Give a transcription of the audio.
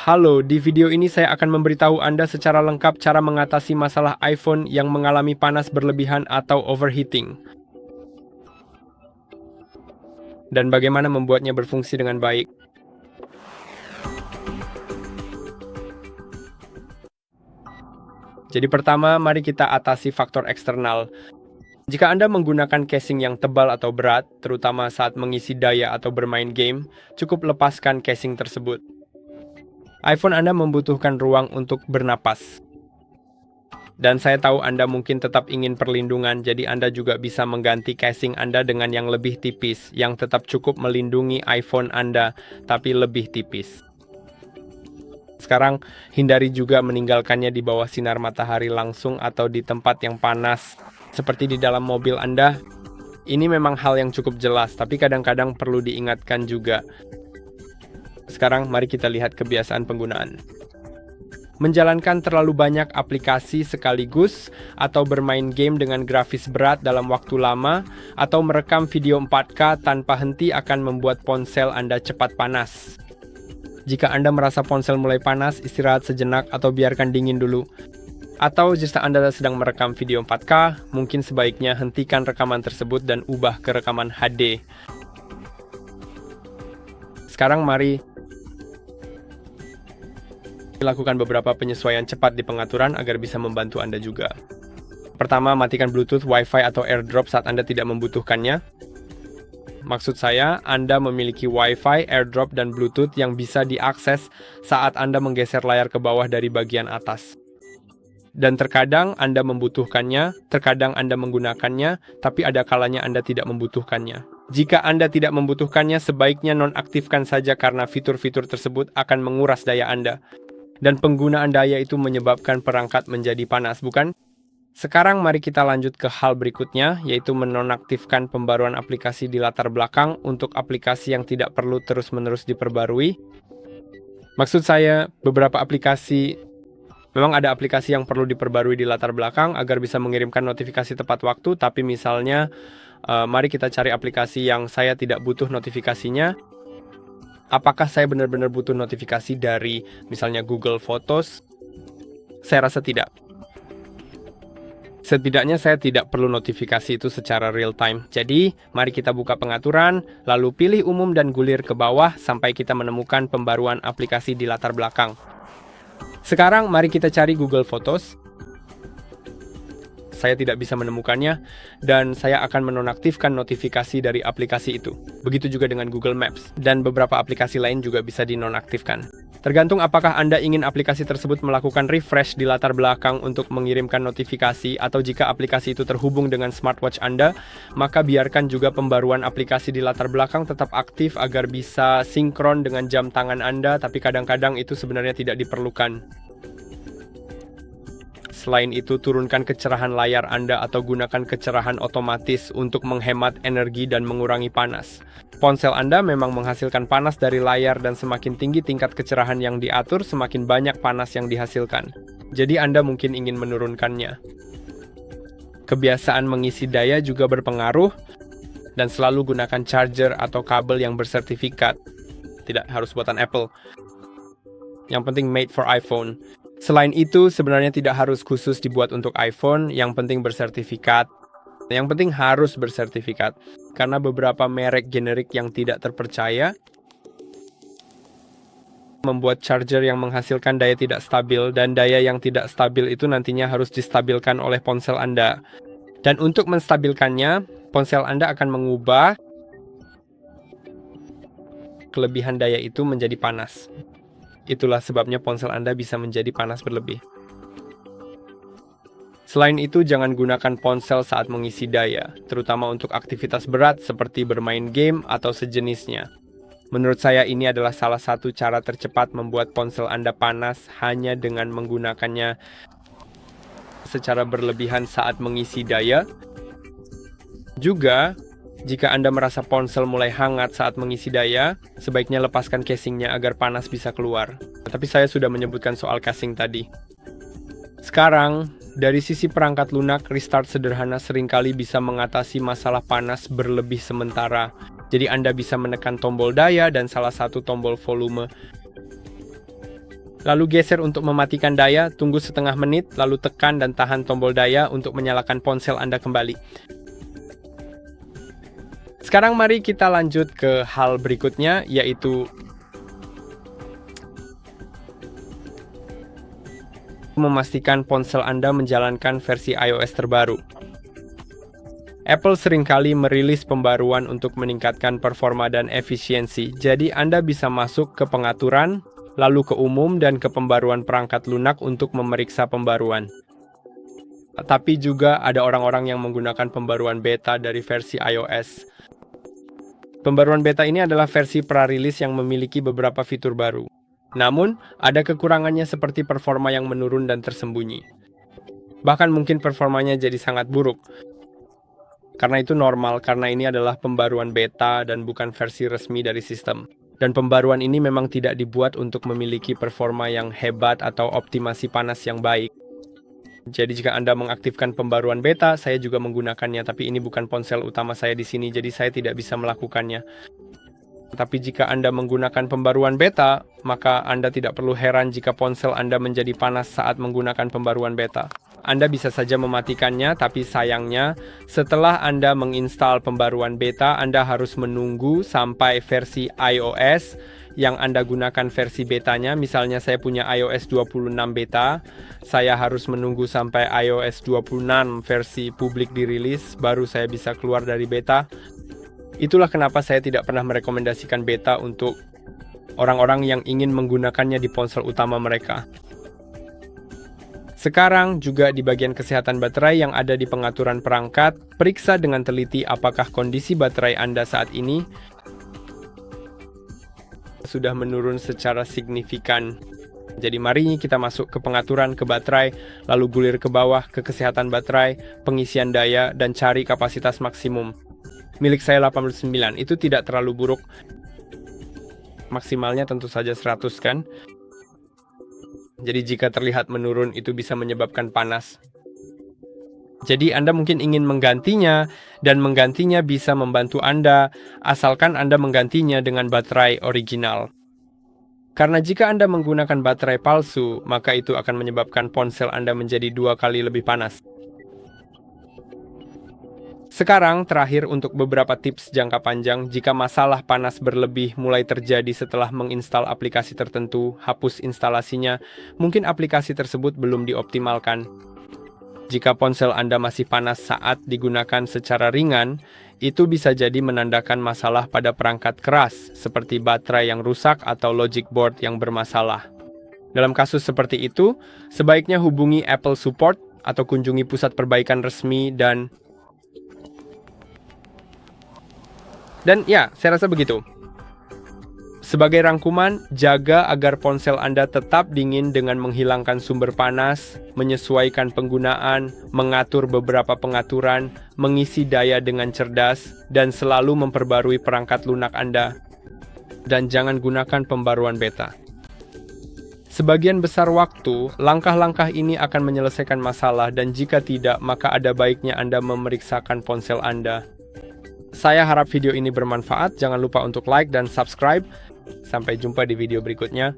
Halo, di video ini saya akan memberitahu Anda secara lengkap cara mengatasi masalah iPhone yang mengalami panas berlebihan atau overheating. Dan bagaimana membuatnya berfungsi dengan baik. Jadi pertama, mari kita atasi faktor eksternal. Jika Anda menggunakan casing yang tebal atau berat, terutama saat mengisi daya atau bermain game, cukup lepaskan casing tersebut. iPhone Anda membutuhkan ruang untuk bernapas. Dan saya tahu Anda mungkin tetap ingin perlindungan, jadi Anda juga bisa mengganti casing Anda dengan yang lebih tipis, yang tetap cukup melindungi iPhone Anda, tapi lebih tipis. Sekarang, hindari juga meninggalkannya di bawah sinar matahari langsung atau di tempat yang panas, seperti di dalam mobil Anda. Ini memang hal yang cukup jelas, tapi kadang-kadang perlu diingatkan juga. Sekarang, mari kita lihat kebiasaan penggunaan. Menjalankan terlalu banyak aplikasi sekaligus, atau bermain game dengan grafis berat dalam waktu lama, atau merekam video 4K tanpa henti akan membuat ponsel Anda cepat panas. Jika Anda merasa ponsel mulai panas, istirahat sejenak atau biarkan dingin dulu. Atau jika Anda sedang merekam video 4K, mungkin sebaiknya hentikan rekaman tersebut dan ubah ke rekaman HD. Sekarang mari lakukan beberapa penyesuaian cepat di pengaturan agar bisa membantu Anda juga. Pertama, matikan Bluetooth, Wi-Fi, atau AirDrop saat Anda tidak membutuhkannya. Maksud saya, Anda memiliki Wi-Fi, AirDrop, dan Bluetooth yang bisa diakses saat Anda menggeser layar ke bawah dari bagian atas. Dan terkadang Anda membutuhkannya, terkadang Anda menggunakannya, tapi ada kalanya Anda tidak membutuhkannya. Jika Anda tidak membutuhkannya, sebaiknya nonaktifkan saja karena fitur-fitur tersebut akan menguras daya Anda. Dan penggunaan daya itu menyebabkan perangkat menjadi panas, bukan? Sekarang mari kita lanjut ke hal berikutnya, yaitu menonaktifkan pembaruan aplikasi di latar belakang untuk aplikasi yang tidak perlu terus-menerus diperbarui. Maksud saya, beberapa aplikasi, memang ada aplikasi yang perlu diperbarui di latar belakang agar bisa mengirimkan notifikasi tepat waktu, tapi misalnya, mari kita cari aplikasi yang saya tidak butuh notifikasinya. Apakah saya benar-benar butuh notifikasi dari misalnya Google Photos? Saya rasa tidak. Setidaknya saya tidak perlu notifikasi itu secara real time. Jadi, mari kita buka pengaturan, lalu pilih umum dan gulir ke bawah sampai kita menemukan pembaruan aplikasi di latar belakang. Sekarang, mari kita cari Google Photos. Saya tidak bisa menemukannya, dan saya akan menonaktifkan notifikasi dari aplikasi itu. Begitu juga dengan Google Maps, dan beberapa aplikasi lain juga bisa dinonaktifkan. Tergantung apakah Anda ingin aplikasi tersebut melakukan refresh di latar belakang untuk mengirimkan notifikasi, atau jika aplikasi itu terhubung dengan smartwatch Anda, maka biarkan juga pembaruan aplikasi di latar belakang tetap aktif agar bisa sinkron dengan jam tangan Anda, tapi kadang-kadang itu sebenarnya tidak diperlukan. Selain itu, turunkan kecerahan layar Anda atau gunakan kecerahan otomatis untuk menghemat energi dan mengurangi panas. Ponsel Anda memang menghasilkan panas dari layar dan semakin tinggi tingkat kecerahan yang diatur, semakin banyak panas yang dihasilkan. Jadi Anda mungkin ingin menurunkannya. Kebiasaan mengisi daya juga berpengaruh, dan selalu gunakan charger atau kabel yang bersertifikat. Tidak harus buatan Apple. Yang penting made for iPhone. Selain itu, sebenarnya tidak harus khusus dibuat untuk iPhone, yang penting bersertifikat. Yang penting harus bersertifikat, karena beberapa merek generik yang tidak terpercaya membuat charger yang menghasilkan daya tidak stabil, dan daya yang tidak stabil itu nantinya harus distabilkan oleh ponsel Anda. Dan untuk menstabilkannya, ponsel Anda akan mengubah kelebihan daya itu menjadi panas. Itulah sebabnya ponsel Anda bisa menjadi panas berlebih. Selain itu, jangan gunakan ponsel saat mengisi daya, terutama untuk aktivitas berat seperti bermain game atau sejenisnya. Menurut saya ini adalah salah satu cara tercepat membuat ponsel Anda panas hanya dengan menggunakannya secara berlebihan saat mengisi daya. Juga, jika Anda merasa ponsel mulai hangat saat mengisi daya, sebaiknya lepaskan casingnya agar panas bisa keluar. Tapi saya sudah menyebutkan soal casing tadi. Sekarang, dari sisi perangkat lunak, restart sederhana seringkali bisa mengatasi masalah panas berlebih sementara. Jadi Anda bisa menekan tombol daya dan salah satu tombol volume. Lalu geser untuk mematikan daya, tunggu setengah menit, lalu tekan dan tahan tombol daya untuk menyalakan ponsel Anda kembali. Sekarang mari kita lanjut ke hal berikutnya, yaitu memastikan ponsel Anda menjalankan versi iOS terbaru. Apple seringkali merilis pembaruan untuk meningkatkan performa dan efisiensi, jadi Anda bisa masuk ke pengaturan, lalu ke umum dan ke pembaruan perangkat lunak untuk memeriksa pembaruan. Tapi juga ada orang-orang yang menggunakan pembaruan beta dari versi iOS. Pembaruan beta ini adalah versi pra-rilis yang memiliki beberapa fitur baru. Namun, ada kekurangannya seperti performa yang menurun dan tersembunyi. Bahkan mungkin performanya jadi sangat buruk. Karena itu normal, karena ini adalah pembaruan beta dan bukan versi resmi dari sistem. Dan pembaruan ini memang tidak dibuat untuk memiliki performa yang hebat atau optimasi panas yang baik. Jadi jika Anda mengaktifkan pembaruan beta, saya juga menggunakannya, tapi ini bukan ponsel utama saya di sini, jadi saya tidak bisa melakukannya. Tapi jika Anda menggunakan pembaruan beta, maka Anda tidak perlu heran jika ponsel Anda menjadi panas saat menggunakan pembaruan beta. Anda bisa saja mematikannya, tapi sayangnya, setelah Anda menginstal pembaruan beta, Anda harus menunggu sampai versi iOS yang Anda gunakan versi betanya. Misalnya saya punya iOS 26 beta, saya harus menunggu sampai iOS 26 versi publik dirilis, baru saya bisa keluar dari beta. Itulah kenapa saya tidak pernah merekomendasikan beta untuk orang-orang yang ingin menggunakannya di ponsel utama mereka. Sekarang juga di bagian kesehatan baterai yang ada di pengaturan perangkat, periksa dengan teliti apakah kondisi baterai Anda saat ini sudah menurun secara signifikan. Jadi mari kita masuk ke pengaturan ke baterai, lalu gulir ke bawah ke kesehatan baterai, pengisian daya, dan cari kapasitas maksimum. Milik saya 89, itu tidak terlalu buruk. Maksimalnya tentu saja 100 kan? Jadi jika terlihat menurun itu bisa menyebabkan panas. Jadi Anda mungkin ingin menggantinya, dan menggantinya bisa membantu Anda, asalkan Anda menggantinya dengan baterai original. Karena jika Anda menggunakan baterai palsu, maka itu akan menyebabkan ponsel Anda menjadi 2 kali lebih panas. Sekarang terakhir untuk beberapa tips jangka panjang, jika masalah panas berlebih mulai terjadi setelah menginstal aplikasi tertentu, hapus instalasinya, mungkin aplikasi tersebut belum dioptimalkan. Jika ponsel Anda masih panas saat digunakan secara ringan, itu bisa jadi menandakan masalah pada perangkat keras, seperti baterai yang rusak atau logic board yang bermasalah. Dalam kasus seperti itu, sebaiknya hubungi Apple Support atau kunjungi pusat perbaikan resmi dan ya, saya rasa begitu. Sebagai rangkuman, jaga agar ponsel Anda tetap dingin dengan menghilangkan sumber panas, menyesuaikan penggunaan, mengatur beberapa pengaturan, mengisi daya dengan cerdas, dan selalu memperbarui perangkat lunak Anda. Dan jangan gunakan pembaruan beta. Sebagian besar waktu, langkah-langkah ini akan menyelesaikan masalah, dan jika tidak, maka ada baiknya Anda memeriksakan ponsel Anda. Saya harap video ini bermanfaat. Jangan lupa untuk like dan subscribe. Sampai jumpa di video berikutnya.